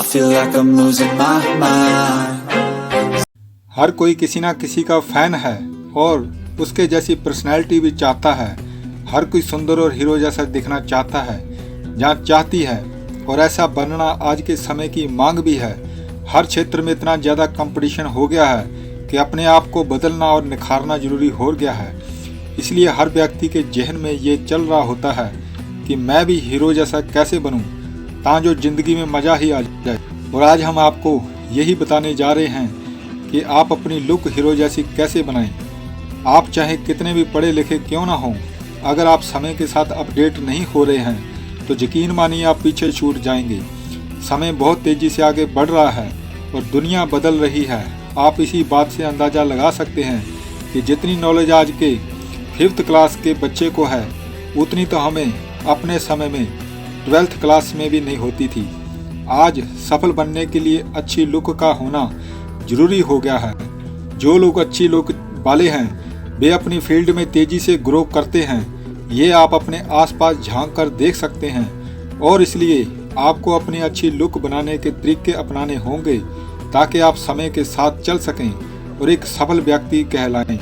feel like I'm losing my mind. हर कोई किसी ना किसी का फैन है और उसके जैसी पर्सनैलिटी भी चाहता है। हर कोई सुंदर और हीरो जैसा दिखना चाहता है, जहाँ चाहती है, और ऐसा बनना आज के समय की मांग भी है। हर क्षेत्र में इतना ज़्यादा कंपटीशन हो गया है कि अपने आप को बदलना और निखारना जरूरी हो गया है। इसलिए हर व्यक्ति के जहन में ये चल रहा होता है कि मैं भी हीरो जैसा कैसे बनूं, ताकि ज़िंदगी में मज़ा ही आ जाए। और आज हम आपको यही बताने जा रहे हैं कि आप अपनी लुक हीरो जैसी कैसे बनाएं। आप चाहे कितने भी पढ़े लिखे क्यों ना हों, अगर आप समय के साथ अपडेट नहीं हो रहे हैं तो यकीन मानिए आप पीछे छूट जाएंगे। समय बहुत तेज़ी से आगे बढ़ रहा है और दुनिया बदल रही है। आप इसी बात से अंदाज़ा लगा सकते हैं कि जितनी नॉलेज आज के 5th क्लास के बच्चे को है, उतनी तो हमें अपने समय में 12th क्लास में भी नहीं होती थी। आज सफल बनने के लिए अच्छी लुक का होना ज़रूरी हो गया है। जो लोग अच्छी लुक वाले हैं वे अपनी फील्ड में तेज़ी से ग्रो करते हैं। ये आप अपने आसपास झांक कर देख सकते हैं और इसलिए आपको अपनी अच्छी लुक बनाने के तरीके अपनाने होंगे ताकि आप समय के साथ चल सकें और एक सफल व्यक्ति कहलाएं।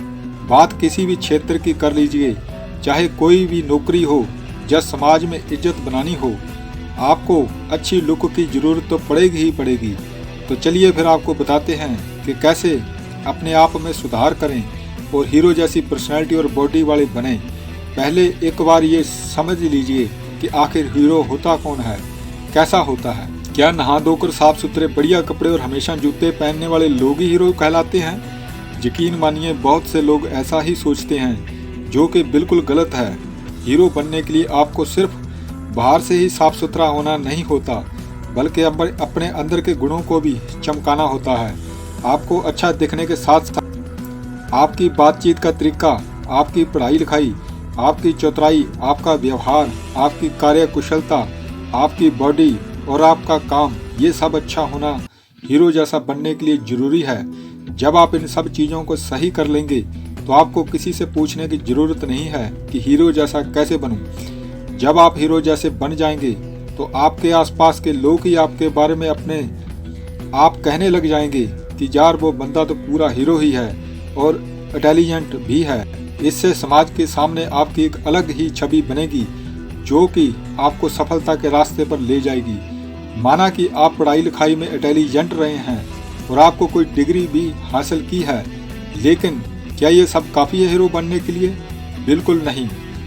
बात किसी भी क्षेत्र की कर लीजिए, चाहे कोई भी नौकरी हो या समाज में इज्जत बनानी हो, आपको अच्छी लुक की ज़रूरत तो पड़ेगी ही पड़ेगी। तो चलिए फिर आपको बताते हैं कि कैसे अपने आप में सुधार करें और हीरो जैसी पर्सनैलिटी और बॉडी वाले बने। पहले एक बार ये समझ लीजिए कि आखिर हीरो होता कौन है, कैसा होता है। क्या नहा धोकर साफ सुथरे बढ़िया कपड़े और हमेशा जूते पहनने वाले लोग ही हीरो कहलाते हैं? यकीन मानिए बहुत से लोग ऐसा ही सोचते हैं, जो कि बिल्कुल गलत है। हीरो बनने के लिए आपको सिर्फ बाहर से ही साफ सुथरा होना नहीं होता, बल्कि अपने अंदर के गुणों को भी चमकाना होता है। आपको अच्छा दिखने के साथ साथ आपकी बातचीत का तरीका, आपकी पढ़ाई लिखाई, आपकी चतुराई, आपका व्यवहार, आपकी कार्यकुशलता, आपकी बॉडी और आपका काम, ये सब अच्छा होना हीरो जैसा बनने के लिए ज़रूरी है। जब आप इन सब चीज़ों को सही कर लेंगे तो आपको किसी से पूछने की ज़रूरत नहीं है कि हीरो जैसा कैसे बनूं। जब आप हीरो जैसे बन जाएंगे तो आपके आसपास के लोग ही आपके बारे में अपने आप कहने लग जाएंगे कि यार वो बंदा तो पूरा हीरो ही है और इंटेलिजेंट भी है। इससे समाज के सामने आपकी एक अलग ही छवि बनेगी जो कि आपको सफलता के रास्ते पर ले जाएगी। माना कि आप पढ़ाई लिखाई में इंटेलिजेंट रहे हैं और आपको कोई डिग्री भी हासिल की है, लेकिन क्या ये सब काफ़ी है हीरो बनने के लिए? बिल्कुल नहीं।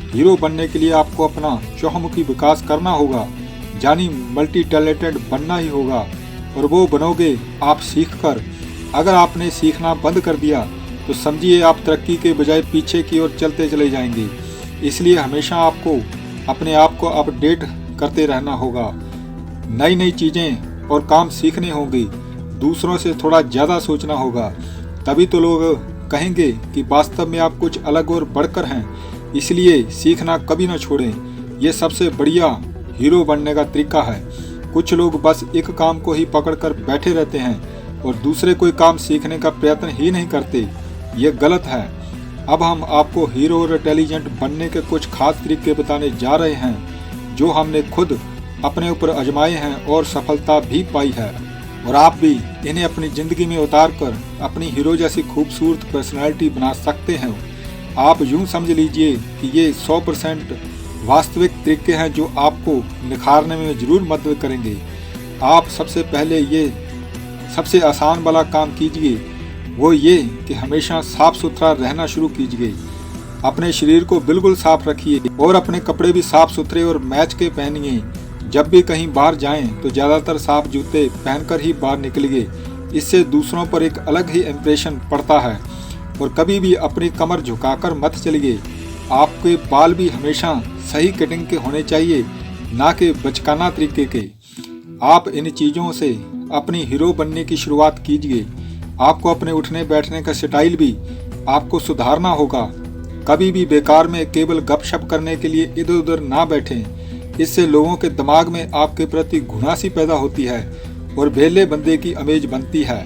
हीरो बनने के लिए आपको अपना चहुमुखी विकास करना होगा, यानी मल्टी टैलेंटेड बनना ही होगा। और वो बनोगे आप सीखकर। अगर आपने सीखना बंद कर दिया तो समझिए आप तरक्की के बजाय पीछे की ओर चलते चले जाएंगे। इसलिए हमेशा आपको अपने आप को अपडेट करते रहना होगा, नई नई चीज़ें और काम सीखने होंगे, दूसरों से थोड़ा ज़्यादा सोचना होगा। तभी तो लोग कहेंगे कि वास्तव में आप कुछ अलग और बढ़कर हैं। इसलिए सीखना कभी ना छोड़ें, ये सबसे बढ़िया हीरो बनने का तरीका है। कुछ लोग बस एक काम को ही पकड़कर बैठे रहते हैं और दूसरे कोई काम सीखने का प्रयत्न ही नहीं करते। ये गलत है। अब हम आपको हीरो और इंटेलिजेंट बनने के कुछ खास तरीके बताने जा रहे हैं जो हमने खुद अपने ऊपर आजमाए हैं और सफलता भी पाई है। और आप भी इन्हें अपनी ज़िंदगी में उतार कर अपनी हीरो जैसी खूबसूरत पर्सनैलिटी बना सकते हैं। आप यूँ समझ लीजिए कि ये 100% वास्तविक तरीके हैं जो आपको निखारने में ज़रूर मदद करेंगे। आप सबसे पहले ये सबसे आसान वाला काम कीजिए, वो ये कि हमेशा साफ सुथरा रहना शुरू कीजिए। अपने शरीर को बिल्कुल साफ रखिए और अपने कपड़े भी साफ सुथरे और मैच के पहनिए। जब भी कहीं बाहर जाएं तो ज़्यादातर साफ जूते पहनकर ही बाहर निकलिए। इससे दूसरों पर एक अलग ही इम्प्रेशन पड़ता है। और कभी भी अपनी कमर झुकाकर मत चलिए। आपके बाल भी हमेशा सही कटिंग के होने चाहिए, ना कि बचकाना तरीके के। आप इन चीज़ों से अपनी हीरो बनने की शुरुआत कीजिए। आपको अपने उठने बैठने का स्टाइल भी आपको सुधारना होगा। कभी भी बेकार में केवल गपशप करने के लिए इधर उधर ना बैठें। इससे लोगों के दिमाग में आपके प्रति घुना सी पैदा होती है और भेले बंदे की इमेज बनती है।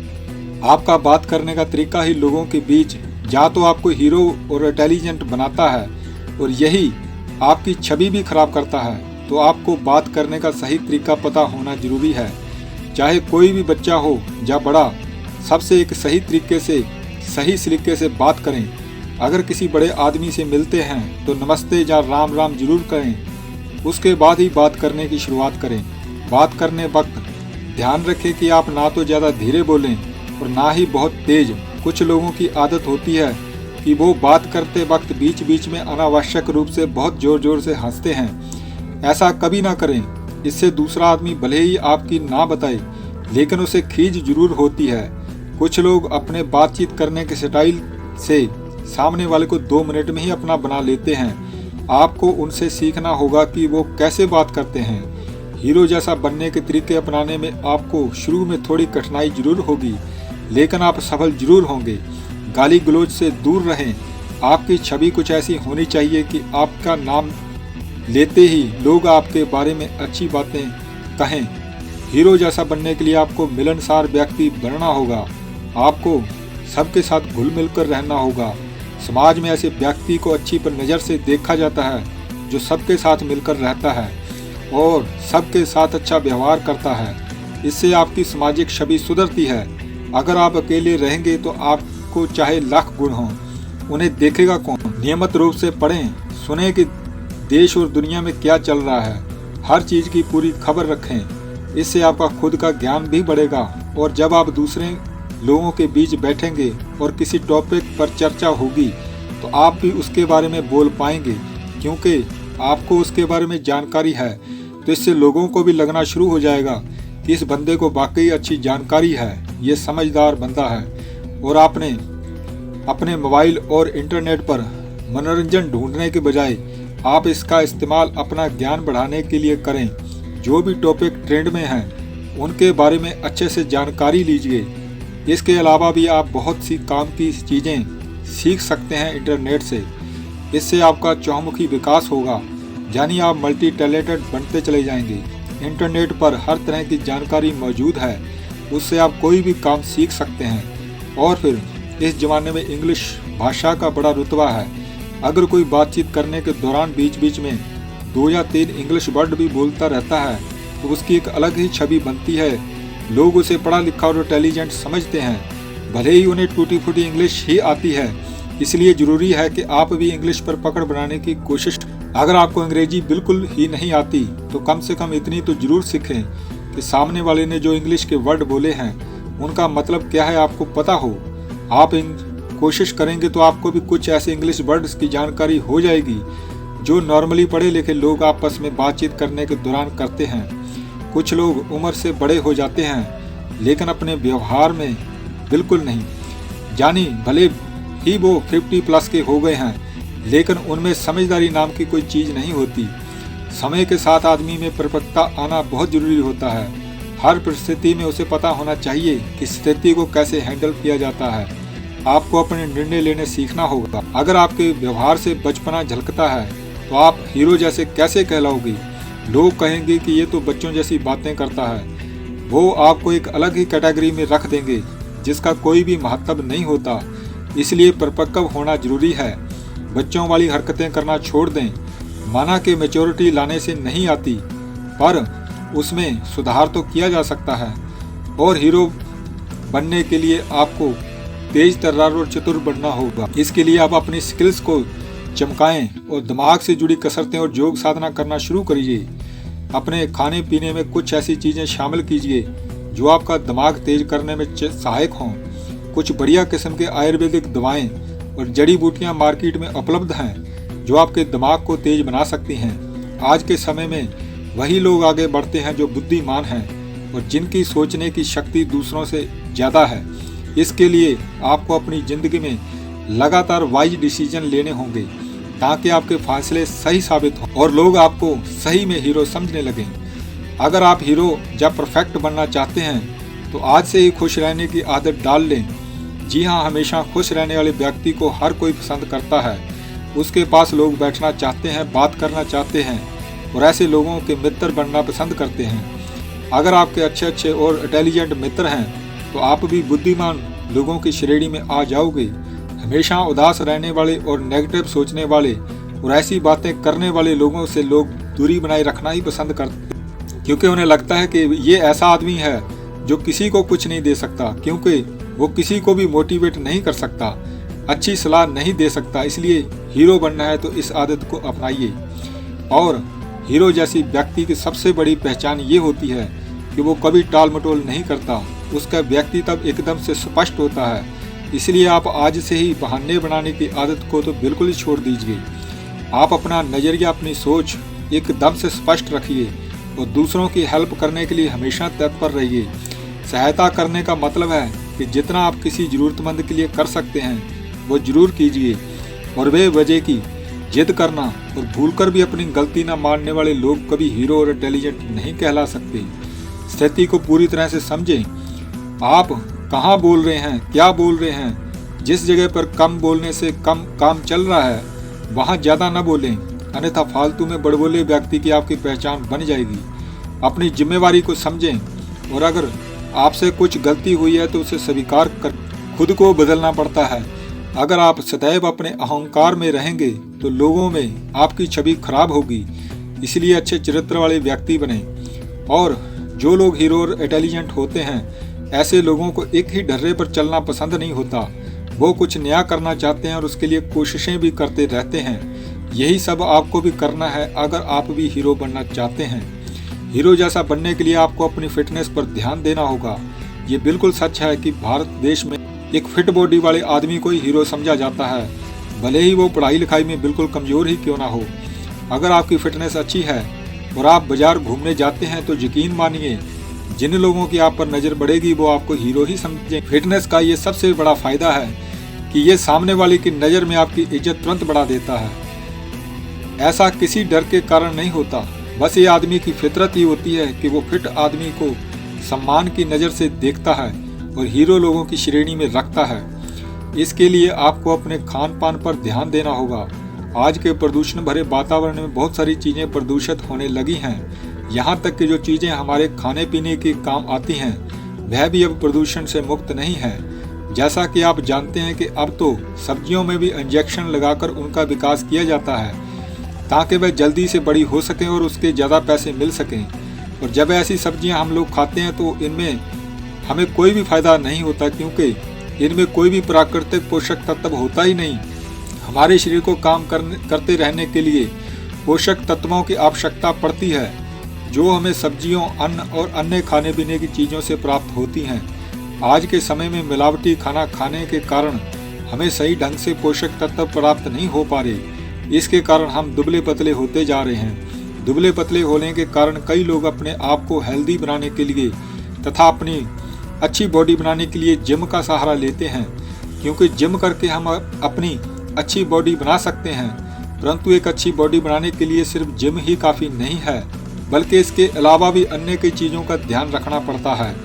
आपका बात करने का तरीका ही लोगों के बीच या तो आपको हीरो और इंटेलिजेंट बनाता है और यही आपकी छवि भी खराब करता है। तो आपको बात करने का सही तरीका पता होना जरूरी है। चाहे कोई भी बच्चा हो या बड़ा, सबसे एक सही तरीके से, सही सलीके से बात करें। अगर किसी बड़े आदमी से मिलते हैं तो नमस्ते या राम राम जरूर करें। उसके बाद ही बात करने की शुरुआत करें। बात करने वक्त ध्यान रखें कि आप ना तो ज़्यादा धीरे बोलें और ना ही बहुत तेज। कुछ लोगों की आदत होती है कि वो बात करते वक्त बीच बीच में अनावश्यक रूप से बहुत जोर जोर से हंसते हैं। ऐसा कभी ना करें। इससे दूसरा आदमी भले ही आपकी ना बताए, लेकिन उसे खींच जरूर होती है। कुछ लोग अपने बातचीत करने के स्टाइल से सामने वाले को 2 मिनट में ही अपना बना लेते हैं। आपको उनसे सीखना होगा कि वो कैसे बात करते हैं। हीरो जैसा बनने के तरीके अपनाने में आपको शुरू में थोड़ी कठिनाई जरूर होगी, लेकिन आप सफल जरूर होंगे। गाली गलौज से दूर रहें। आपकी छवि कुछ ऐसी होनी चाहिए कि आपका नाम लेते ही लोग आपके बारे में अच्छी बातें कहें। हीरो जैसा बनने के लिए आपको मिलनसार व्यक्ति बनना होगा। आपको सबके साथ घुल मिल कर रहना होगा। समाज में ऐसे व्यक्ति को अच्छी नज़र से देखा जाता है जो सबके साथ मिलकर रहता है और सबके साथ अच्छा व्यवहार करता है। इससे आपकी सामाजिक छवि सुधरती है। अगर आप अकेले रहेंगे तो आपको चाहे लाख गुण हों, उन्हें देखेगा कौन। नियमित रूप से पढ़ें, सुने कि देश और दुनिया में क्या चल रहा है। हर चीज़ की पूरी खबर रखें। इससे आपका खुद का ज्ञान भी बढ़ेगा और जब आप दूसरे लोगों के बीच बैठेंगे और किसी टॉपिक पर चर्चा होगी तो आप भी उसके बारे में बोल पाएंगे, क्योंकि आपको उसके बारे में जानकारी है। तो इससे लोगों को भी लगना शुरू हो जाएगा कि इस बंदे को वाकई अच्छी जानकारी है, ये समझदार बंदा है। और आपने अपने मोबाइल और इंटरनेट पर मनोरंजन ढूंढने के बजाय आप इसका इस्तेमाल अपना ज्ञान बढ़ाने के लिए करें। जो भी टॉपिक ट्रेंड में हैं उनके बारे में अच्छे से जानकारी लीजिए। इसके अलावा भी आप बहुत सी काम की चीज़ें सीख सकते हैं इंटरनेट से। इससे आपका चहुमुखी विकास होगा, यानी आप मल्टी टैलेंटेड बनते चले जाएंगे। इंटरनेट पर हर तरह की जानकारी मौजूद है, उससे आप कोई भी काम सीख सकते हैं। और फिर इस ज़माने में इंग्लिश भाषा का बड़ा रुतबा है। अगर कोई बातचीत करने के दौरान बीच बीच में 2 या 3 इंग्लिश वर्ड भी बोलता रहता है तो उसकी एक अलग ही छवि बनती है। लोग उसे पढ़ा लिखा और इंटेलिजेंट समझते हैं, भले ही उन्हें टूटी फूटी इंग्लिश ही आती है। इसलिए ज़रूरी है कि आप भी इंग्लिश पर पकड़ बनाने की कोशिश। अगर आपको अंग्रेजी बिल्कुल ही नहीं आती तो कम से कम इतनी तो ज़रूर सीखें कि सामने वाले ने जो इंग्लिश के वर्ड बोले हैं उनका मतलब क्या है आपको पता हो। आप कोशिश करेंगे तो आपको भी कुछ ऐसे इंग्लिश वर्ड्स की जानकारी हो जाएगी जो नॉर्मली पढ़े लिखे लोग आपस में बातचीत करने के दौरान करते हैं। कुछ लोग उम्र से बड़े हो जाते हैं लेकिन अपने व्यवहार में बिल्कुल नहीं, यानी भले ही वो 50+ के हो गए हैं लेकिन उनमें समझदारी नाम की कोई चीज़ नहीं होती। समय के साथ आदमी में परिपक्वता आना बहुत ज़रूरी होता है। हर परिस्थिति में उसे पता होना चाहिए कि स्थिति को कैसे हैंडल किया जाता है। आपको अपने निर्णय लेने सीखना होगा। अगर आपके व्यवहार से बचपना झलकता है तो आप हीरो जैसे कैसे कहलाओगे। लोग कहेंगे कि ये तो बच्चों जैसी बातें करता है। वो आपको एक अलग ही कैटेगरी में रख देंगे जिसका कोई भी महत्व नहीं होता। इसलिए परिपक्व होना जरूरी है। बच्चों वाली हरकतें करना छोड़ दें। माना कि मैच्योरिटी लाने से नहीं आती, पर उसमें सुधार तो किया जा सकता है। और हीरो बनने के लिए आपको तेज तर्रार और चतुर बनना होगा। इसके लिए आप अपनी स्किल्स को चमकाएं और दिमाग से जुड़ी कसरतें और योग साधना करना शुरू करिए। अपने खाने पीने में कुछ ऐसी चीज़ें शामिल कीजिए जो आपका दिमाग तेज करने में सहायक हों। कुछ बढ़िया किस्म के आयुर्वेदिक दवाएं और जड़ी बूटियां मार्केट में उपलब्ध हैं जो आपके दिमाग को तेज बना सकती हैं। आज के समय में वही लोग आगे बढ़ते हैं जो बुद्धिमान हैं और जिनकी सोचने की शक्ति दूसरों से ज़्यादा है। इसके लिए आपको अपनी ज़िंदगी में लगातार वाइज डिसीजन लेने होंगे ताकि आपके फैसले सही साबित हों और लोग आपको सही में हीरो समझने लगें। अगर आप हीरो या परफेक्ट बनना चाहते हैं तो आज से ही खुश रहने की आदत डाल लें। जी हाँ, हमेशा खुश रहने वाले व्यक्ति को हर कोई पसंद करता है। उसके पास लोग बैठना चाहते हैं, बात करना चाहते हैं और ऐसे लोगों के मित्र बनना पसंद करते हैं। अगर आपके अच्छे और इंटेलिजेंट मित्र हैं तो आप भी बुद्धिमान लोगों की श्रेणी में आ जाओगे। हमेशा उदास रहने वाले और नेगेटिव सोचने वाले और ऐसी बातें करने वाले लोगों से लोग दूरी बनाए रखना ही पसंद करते हैं, क्योंकि उन्हें लगता है कि ये ऐसा आदमी है जो किसी को कुछ नहीं दे सकता, क्योंकि वो किसी को भी मोटिवेट नहीं कर सकता, अच्छी सलाह नहीं दे सकता। इसलिए हीरो बनना है तो इस आदत को अपनाइए। और हीरो जैसी व्यक्ति की सबसे बड़ी पहचान ये होती है कि वो कभी टाल मटोल नहीं करता, उसका व्यक्तित्व एकदम से स्पष्ट होता है। इसलिए आप आज से ही बहाने बनाने की आदत को तो बिल्कुल ही छोड़ दीजिए। आप अपना नज़रिया, अपनी सोच एकदम से स्पष्ट रखिए और दूसरों की हेल्प करने के लिए हमेशा तत्पर रहिए। सहायता करने का मतलब है कि जितना आप किसी ज़रूरतमंद के लिए कर सकते हैं वो ज़रूर कीजिए। और बेवजह की जिद करना और भूलकर भी अपनी गलती न मानने वाले लोग कभी हीरो और इंटेलिजेंट नहीं कहला सकते। स्थिति को पूरी तरह से समझें। आप कहाँ बोल रहे हैं, क्या बोल रहे हैं। जिस जगह पर कम बोलने से कम काम चल रहा है वहाँ ज़्यादा न बोलें, अन्यथा फालतू में बड़बोले व्यक्ति की आपकी पहचान बन जाएगी। अपनी जिम्मेवारी को समझें और अगर आपसे कुछ गलती हुई है तो उसे स्वीकार कर खुद को बदलना पड़ता है। अगर आप सदैव अपने अहंकार में रहेंगे तो लोगों में आपकी छवि खराब होगी। इसलिए अच्छे चरित्र वाले व्यक्ति बने। और जो लोग हीरो और इंटेलिजेंट होते हैं, ऐसे लोगों को एक ही ढर्रे पर चलना पसंद नहीं होता। वो कुछ नया करना चाहते हैं और उसके लिए कोशिशें भी करते रहते हैं। यही सब आपको भी करना है अगर आप भी हीरो बनना चाहते हैं। हीरो जैसा बनने के लिए आपको अपनी फिटनेस पर ध्यान देना होगा। ये बिल्कुल सच है कि भारत देश में एक फिट बॉडी वाले आदमी को ही हीरो समझा जाता है, भले ही वो पढ़ाई लिखाई में बिल्कुल कमज़ोर ही क्यों ना हो। अगर आपकी फिटनेस अच्छी है और आप बाजार घूमने जाते हैं तो यकीन मानिए जिन लोगों की आप पर नज़र बढ़ेगी वो आपको हीरो ही समझें। फिटनेस का ये सबसे बड़ा फ़ायदा है कि ये सामने वाले की नज़र में आपकी इज्जत तुरंत बढ़ा देता है। ऐसा किसी डर के कारण नहीं होता, बस ये आदमी की फितरत ही होती है कि वो फिट आदमी को सम्मान की नज़र से देखता है और हीरो लोगों की श्रेणी में रखता है। इसके लिए आपको अपने खान पान पर ध्यान देना होगा। आज के प्रदूषण भरे वातावरण में बहुत सारी चीज़ें प्रदूषित होने लगी हैं। यहाँ तक कि जो चीज़ें हमारे खाने पीने के काम आती हैं वह भी अब प्रदूषण से मुक्त नहीं है। जैसा कि आप जानते हैं कि अब तो सब्जियों में भी इंजेक्शन लगाकर उनका विकास किया जाता है ताकि वह जल्दी से बड़ी हो सकें और उसके ज़्यादा पैसे मिल सकें। और जब ऐसी सब्जियां हम लोग खाते हैं तो इनमें हमें कोई भी फ़ायदा नहीं होता, क्योंकि इनमें कोई भी प्राकृतिक पोषक तत्व होता ही नहीं। हमारे शरीर को काम करते रहने के लिए पोषक तत्वों की आवश्यकता पड़ती है जो हमें सब्जियों, अन्न और अन्य खाने पीने की चीज़ों से प्राप्त होती हैं। आज के समय में मिलावटी खाना खाने के कारण हमें सही ढंग से पोषक तत्व प्राप्त नहीं हो पा रहे। इसके कारण हम दुबले पतले होते जा रहे हैं। दुबले पतले होने के कारण कई लोग अपने आप को हेल्दी बनाने के लिए तथा अपनी अच्छी बॉडी बनाने के लिए जिम का सहारा लेते हैं, क्योंकि जिम करके हम अपनी अच्छी बॉडी बना सकते हैं। परंतु एक अच्छी बॉडी बनाने के लिए सिर्फ जिम ही काफ़ी नहीं है, बल्कि इसके अलावा भी अन्य कई चीज़ों का ध्यान रखना पड़ता है।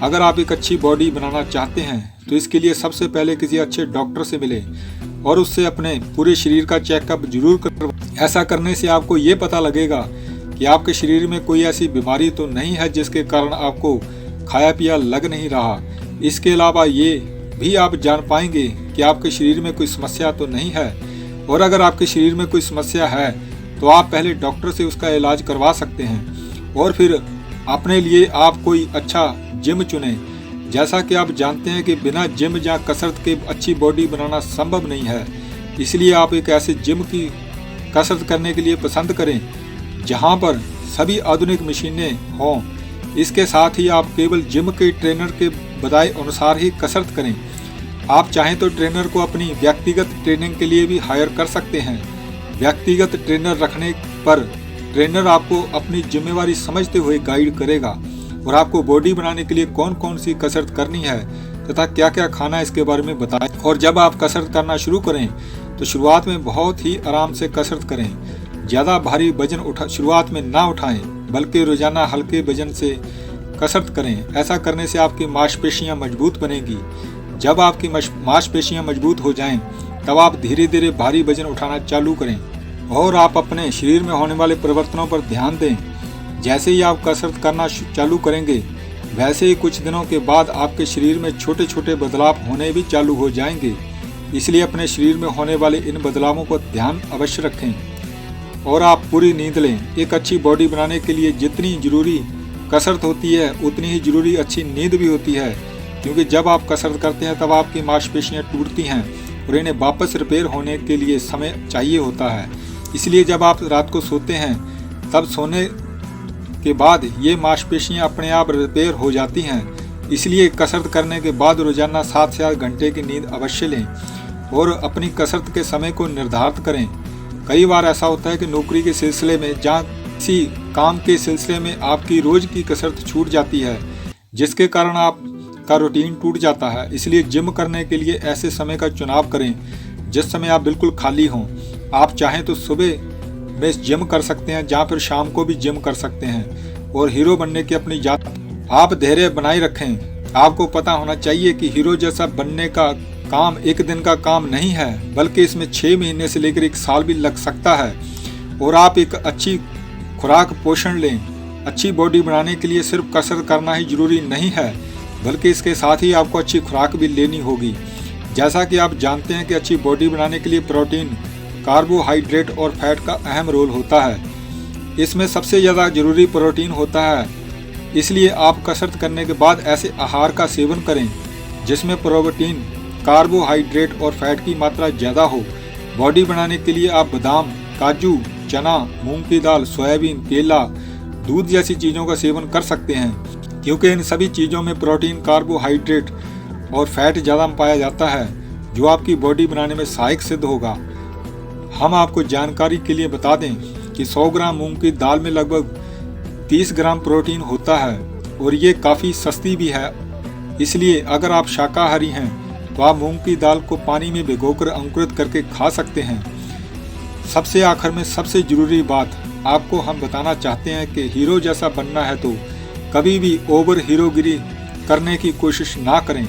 अगर आप एक अच्छी बॉडी बनाना चाहते हैं तो इसके लिए सबसे पहले किसी अच्छे डॉक्टर से मिलें और उससे अपने पूरे शरीर का चेकअप जरूर करवाएं। ऐसा करने से आपको ये पता लगेगा कि आपके शरीर में कोई ऐसी बीमारी तो नहीं है जिसके कारण आपको खाया पिया लग नहीं रहा। इसके अलावा ये भी आप जान पाएंगे कि आपके शरीर में कोई समस्या तो नहीं है, और अगर आपके शरीर में कोई समस्या है तो आप पहले डॉक्टर से उसका इलाज करवा सकते हैं और फिर अपने लिए आप कोई अच्छा जिम चुनें। जैसा कि आप जानते हैं कि बिना जिम या कसरत के अच्छी बॉडी बनाना संभव नहीं है, इसलिए आप एक ऐसे जिम की कसरत करने के लिए पसंद करें जहां पर सभी आधुनिक मशीनें हों। इसके साथ ही आप केवल जिम के ट्रेनर के बताए अनुसार ही कसरत करें। आप चाहें तो ट्रेनर को अपनी व्यक्तिगत ट्रेनिंग के लिए भी हायर कर सकते हैं। व्यक्तिगत ट्रेनर रखने पर ट्रेनर आपको अपनी जिम्मेवारी समझते हुए गाइड करेगा और आपको बॉडी बनाने के लिए कौन कौन सी कसरत करनी है तथा क्या क्या खाना है इसके बारे में बताएं। और जब आप कसरत करना शुरू करें तो शुरुआत में बहुत ही आराम से कसरत करें। ज़्यादा भारी वजन शुरुआत में ना उठाएं, बल्कि रोजाना हल्के वजन से कसरत करें। ऐसा करने से आपकी मांसपेशियां मजबूत बनेगी। जब आपकी मांसपेशियां मजबूत हो जाएं, तब आप धीरे धीरे भारी वजन उठाना चालू करें और आप अपने शरीर में होने वाले परिवर्तनों पर ध्यान दें। जैसे ही आप कसरत करना चालू करेंगे, वैसे ही कुछ दिनों के बाद आपके शरीर में छोटे छोटे बदलाव होने भी चालू हो जाएंगे। इसलिए अपने शरीर में होने वाले इन बदलावों को ध्यान अवश्य रखें और आप पूरी नींद लें। एक अच्छी बॉडी बनाने के लिए जितनी जरूरी कसरत होती है उतनी ही जरूरी अच्छी नींद भी होती है, क्योंकि जब आप कसरत करते हैं तब आपकी मांसपेशियां टूटती हैं और इन्हें वापस रिपेयर होने के लिए समय चाहिए होता है। इसलिए जब आप रात को सोते हैं तब सोने के बाद ये मांसपेशियां अपने आप रिपेयर हो जाती हैं। इसलिए कसरत करने के बाद रोजाना 7 से 8 घंटे की नींद अवश्य लें और अपनी कसरत के समय को निर्धारित करें। कई बार ऐसा होता है कि नौकरी के सिलसिले में जहाँ किसी काम के सिलसिले में आपकी रोज की कसरत छूट जाती है, जिसके कारण आपका रूटीन टूट जाता है। इसलिए जिम करने के लिए ऐसे समय का चुनाव करें जिस समय आप बिल्कुल खाली हों। आप चाहें तो सुबह में जिम कर सकते हैं, जहाँ फिर शाम को भी जिम कर सकते हैं। और हीरो बनने की अपनी जात आप धैर्य बनाए रखें। आपको पता होना चाहिए कि हीरो जैसा बनने का काम एक दिन का काम नहीं है, बल्कि इसमें 6 महीने से लेकर 1 साल भी लग सकता है। और आप एक अच्छी खुराक पोषण लें। अच्छी बॉडी बनाने के लिए सिर्फ कसरत करना ही जरूरी नहीं है, बल्कि इसके साथ ही आपको अच्छी खुराक भी लेनी होगी। जैसा कि आप जानते हैं कि अच्छी बॉडी बनाने के लिए प्रोटीन, कार्बोहाइड्रेट और फैट का अहम रोल होता है। इसमें सबसे ज़्यादा जरूरी प्रोटीन होता है। इसलिए आप कसरत करने के बाद ऐसे आहार का सेवन करें जिसमें प्रोटीन, कार्बोहाइड्रेट और फैट की मात्रा ज़्यादा हो। बॉडी बनाने के लिए आप बादाम, काजू, चना, मूंग की दाल, सोयाबीन, केला, दूध जैसी चीज़ों का सेवन कर सकते हैं, क्योंकि इन सभी चीज़ों में प्रोटीन, कार्बोहाइड्रेट और फैट ज़्यादा पाया जाता है, जो आपकी बॉडी बनाने में सहायक सिद्ध होगा। हम आपको जानकारी के लिए बता दें कि 100 ग्राम मूंग की दाल में लगभग 30 ग्राम प्रोटीन होता है और ये काफ़ी सस्ती भी है। इसलिए अगर आप शाकाहारी हैं तो आप मूंग की दाल को पानी में भिगोकर अंकुरित करके खा सकते हैं। सबसे आखिर में सबसे ज़रूरी बात आपको हम बताना चाहते हैं कि हीरो जैसा बनना है तो कभी भी ओवर हीरोगिरी करने की कोशिश ना करें।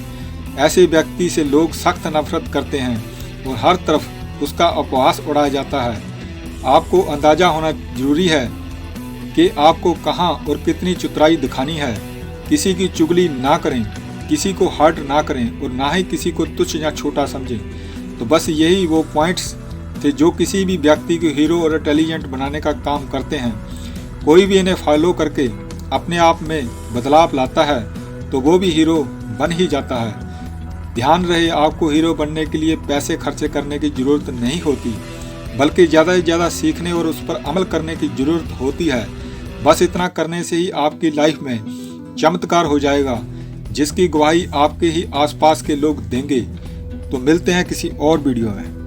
ऐसे व्यक्ति से लोग सख्त नफरत करते हैं और हर तरफ उसका उपहास उड़ाया जाता है। आपको अंदाज़ा होना जरूरी है कि आपको कहां और कितनी चतुराई दिखानी है। किसी की चुगली ना करें, किसी को हर्ट ना करें और ना ही किसी को तुच्छ या छोटा समझें। तो बस यही वो पॉइंट्स थे जो किसी भी व्यक्ति को हीरो और इंटेलिजेंट बनाने का काम करते हैं। कोई भी इन्हें फॉलो करके अपने आप में बदलाव लाता है तो वो भी हीरो बन ही जाता है। ध्यान रहे, आपको हीरो बनने के लिए पैसे खर्चे करने की ज़रूरत नहीं होती, बल्कि ज़्यादा से ज़्यादा सीखने और उस पर अमल करने की ज़रूरत होती है। बस इतना करने से ही आपकी लाइफ में चमत्कार हो जाएगा, जिसकी गवाही आपके ही आसपास के लोग देंगे। तो मिलते हैं किसी और वीडियो में।